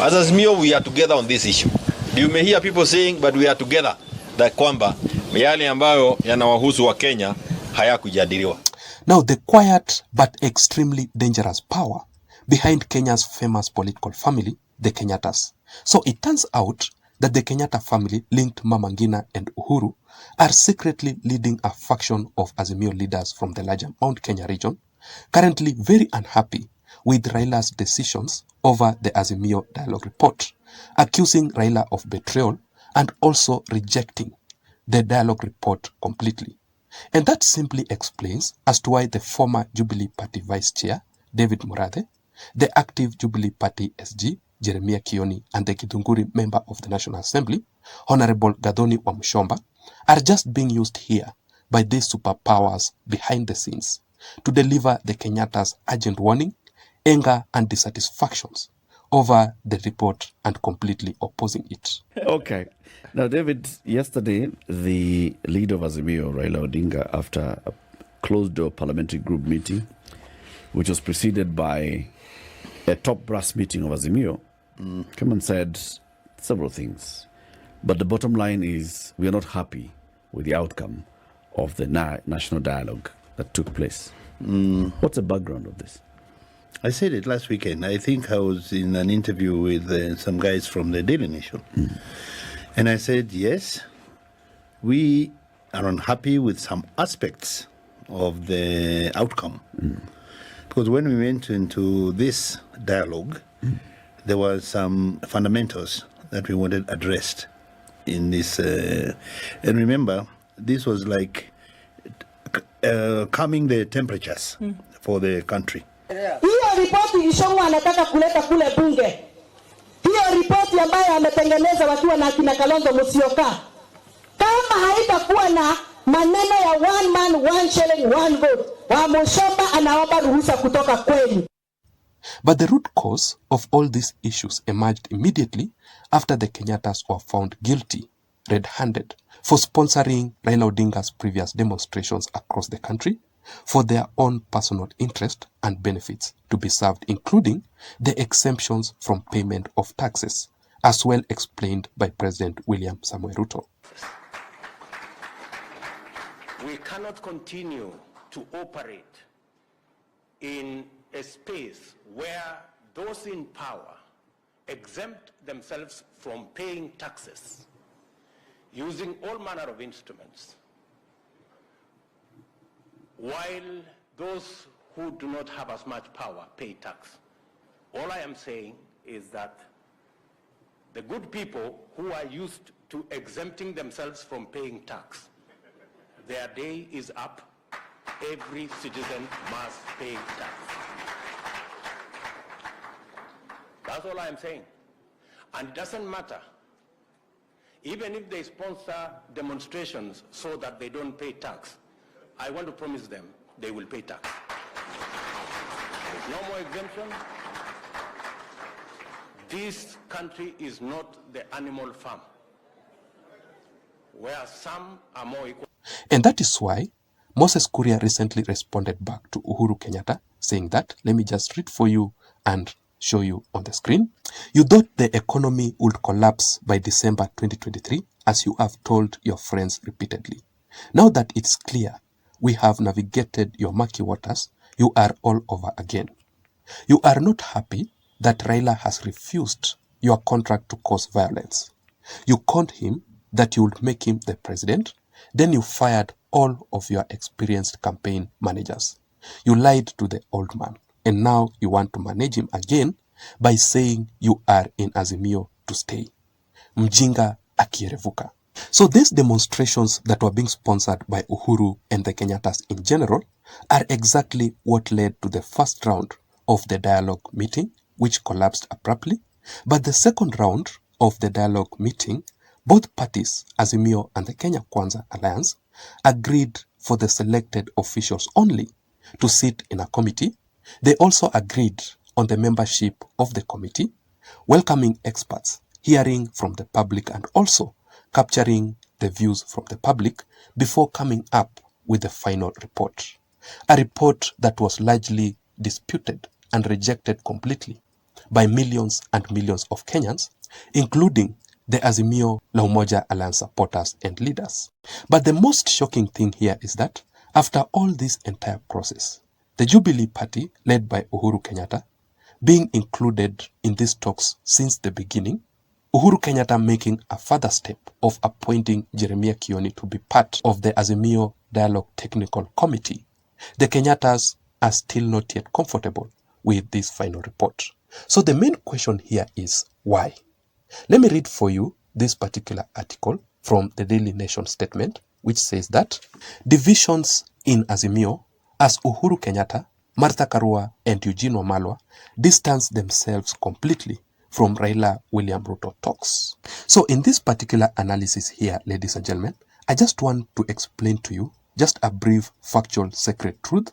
As Azimio, we are together on this issue. You may hear people saying, but we are together, that kwamba yale ambayo yanawahusu wa Kenya hayakujadiliwa. Now, the quiet but extremely dangerous power behind Kenya's famous political family, the Kenyatas. So it turns out that the Kenyatta family, linked Mama Ngina and Uhuru, are secretly leading a faction of Azimio leaders from the larger Mount Kenya region, currently very unhappy with Raila's decisions over the Azimio dialogue report, accusing Raila of betrayal and also rejecting the dialogue report completely. And that simply explains as to why the former Jubilee Party Vice Chair, David Murathe, the active Jubilee Party SG, Jeremiah Kioni, and the Githunguri member of the National Assembly, Honorable Gathoni Wamuchomba, are just being used here by these superpowers behind the scenes to deliver the Kenyatta's urgent warning, anger, and dissatisfactions over the report and completely opposing it. Okay. Now, David, yesterday, the leader of Azimio, Raila Odinga, after a closed-door parliamentary group meeting, which was preceded by a top brass meeting of Azimio, came and said several things. But the bottom line is we are not happy with the outcome of the national dialogue that took place. What's the background of this? I said it last weekend. I think I was in an interview with some guys from the Daily Nation. And I said, yes, we are unhappy with some aspects of the outcome. Because when we went into this dialogue, there were some fundamentals that we wanted addressed in this. And remember, this was like calming the temperatures for the country. Hiyo ripoti Ishongwa anataka kuleta kule bunge. Hiyo ripoti ambayo ametengeneza wakiwa na kina Kalonzo Musyoka. Kama haitakuwa na maneno ya one man, one shilling, one vote, Wamuchomba anaomba ruhusa kutoka kweli. But the root cause of all these issues emerged immediately after the Kenyatas were found guilty, red-handed, for sponsoring Raila Odinga's previous demonstrations across the country for their own personal interest and benefits to be served, including the exemptions from payment of taxes, as well explained by President William Samoei Ruto. We cannot continue to operate in a space where those in power exempt themselves from paying taxes using all manner of instruments, while those who do not have as much power pay tax. All I am saying is that the good people who are used to exempting themselves from paying tax, their day is up. Every citizen must pay tax. That's all I am saying. And it doesn't matter. Even if they sponsor demonstrations so that they don't pay tax, I want to promise them they will pay tax. There's no more exemption. This country is not the animal farm, where some are more equal. And that is why Moses Kuria recently responded back to Uhuru Kenyatta, saying that, let me just read for you and show you on the screen. You thought the economy would collapse by December 2023, as you have told your friends repeatedly. Now that it's clear we have navigated your murky waters, you are all over again. You are not happy that Raila has refused your contract to cause violence. You conned him that you would make him the president. Then you fired all of your experienced campaign managers. You lied to the old man. And now you want to manage him again by saying you are in Azimio to stay. Mjinga akierevuka. So these demonstrations that were being sponsored by Uhuru and the Kenyatas in general are exactly what led to the first round of the dialogue meeting, which collapsed abruptly. But the second round of the dialogue meeting, both parties, Azimio and the Kenya Kwanza Alliance, agreed for the selected officials only to sit in a committee. They also agreed on the membership of the committee, welcoming experts, hearing from the public, and also capturing the views from the public before coming up with the final report. A report that was largely disputed and rejected completely by millions and millions of Kenyans, including the Azimio La Umoja Alliance supporters and leaders. But the most shocking thing here is that after all this entire process, the Jubilee Party, led by Uhuru Kenyatta, being included in these talks since the beginning, Uhuru Kenyatta making a further step of appointing Jeremiah Kioni to be part of the Azimio Dialogue Technical Committee, the Kenyattas are still not yet comfortable with this final report. So the main question here is why? Let me read for you this particular article from the Daily Nation statement, which says that divisions in Azimio, as Uhuru Kenyatta, Martha Karua and Eugene Wamalwa distance themselves completely from Raila William Ruto talks. So in this particular analysis here, ladies and gentlemen, I just want to explain to you just a brief factual sacred truth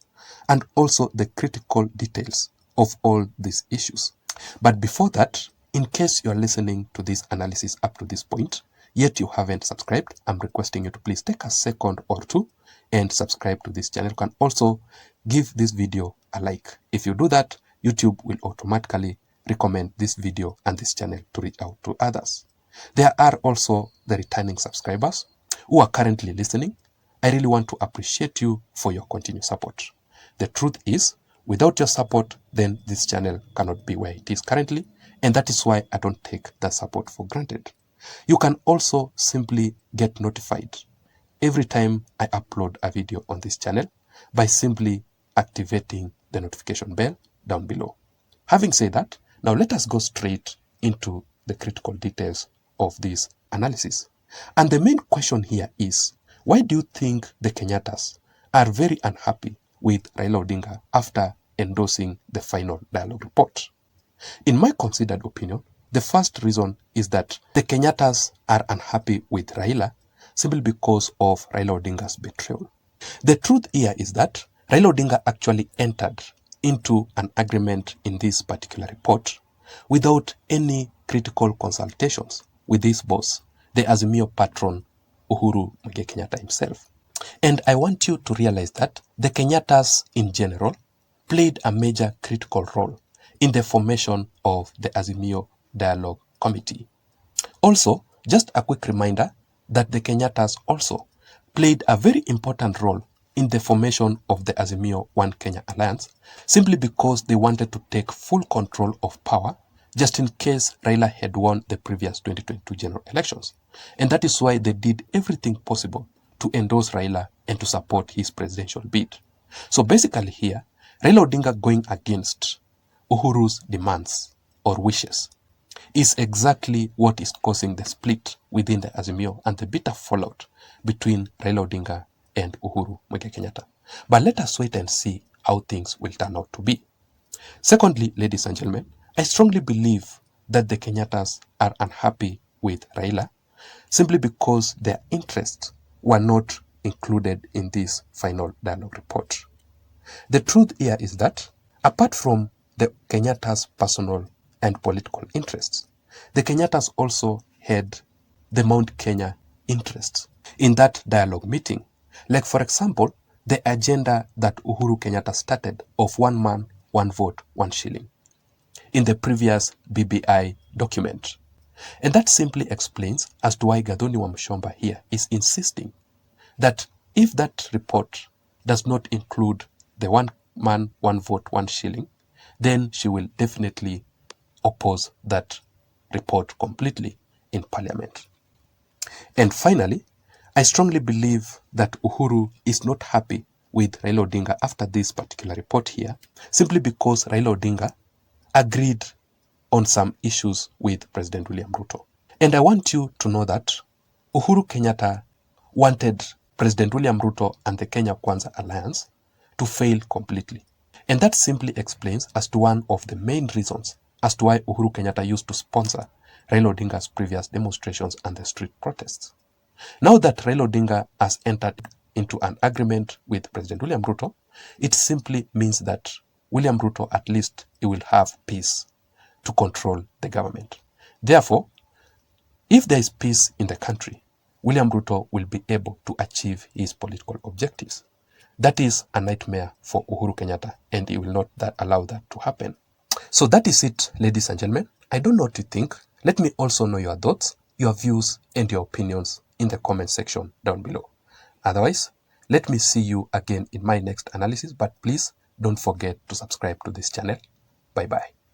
and also the critical details of all these issues. But before that, in case you're listening to this analysis up to this point, yet you haven't subscribed, I'm requesting you to please take a second or two and subscribe to this channel. You can also give this video a like. If you do that, YouTube will automatically recommend this video and this channel to reach out to others. There are also the returning subscribers who are currently listening. I really want to appreciate you for your continued support. The truth is, without your support, then this channel cannot be where it is currently, and that is why I don't take that support for granted. You can also simply get notified every time I upload a video on this channel by simply activating the notification bell down below. Having said that, now let us go straight into the critical details of this analysis. And the main question here is, why do you think the Kenyattas are very unhappy with Raila Odinga after endorsing the final dialogue report? In my considered opinion, the first reason is that the Kenyattas are unhappy with Raila simply because of Raila Odinga's betrayal. The truth here is that Raila Odinga actually entered into an agreement in this particular report without any critical consultations with his boss, the Azimio patron Uhuru Kenyatta himself. And I want you to realize that the Kenyattas in general played a major critical role in the formation of the Azimio Dialogue Committee. Also, just a quick reminder that the Kenyattas also played a very important role in the formation of the Azimio One Kenya Alliance, simply because they wanted to take full control of power just in case Raila had won the previous 2022 general elections. And that is why they did everything possible to endorse Raila and to support his presidential bid. So basically here, Raila Odinga going against Uhuru's demands or wishes is exactly what is causing the split within the Azimio and the bitter fallout between Raila Odinga and Uhuru Kenyatta. But let us wait and see how things will turn out to be. Secondly, ladies and gentlemen, I strongly believe that the Kenyattas are unhappy with Raila simply because their interests were not included in this final dialogue report. The truth here is that, apart from the Kenyattas' personal and political interests, the Kenyattas also had the Mount Kenya interests in that dialogue meeting. Like, for example, the agenda that Uhuru Kenyatta started of 1 man, 1 vote, 1 shilling in the previous BBI document. And that simply explains as to why Gathoni Wamshomba here is insisting that if that report does not include the 1 man, 1 vote, 1 shilling, then she will definitely oppose that report completely in Parliament. And finally, I strongly believe that Uhuru is not happy with Raila Odinga after this particular report here, simply because Raila Odinga agreed on some issues with President William Ruto. And I want you to know that Uhuru Kenyatta wanted President William Ruto and the Kenya Kwanza Alliance to fail completely. And that simply explains as to one of the main reasons as to why Uhuru Kenyatta used to sponsor Raila Odinga's previous demonstrations and the street protests. Now that Raila Odinga has entered into an agreement with President William Ruto, it simply means that William Ruto, at least, he will have peace to control the government. Therefore, if there is peace in the country, William Ruto will be able to achieve his political objectives. That is a nightmare for Uhuru Kenyatta, and he will not allow that to happen. So that is it, ladies and gentlemen. I don't know what you think. Let me also know your thoughts, your views, and your opinions in the comment section down below. Otherwise, let me see you again in my next analysis, but please don't forget to subscribe to this channel. Bye-bye.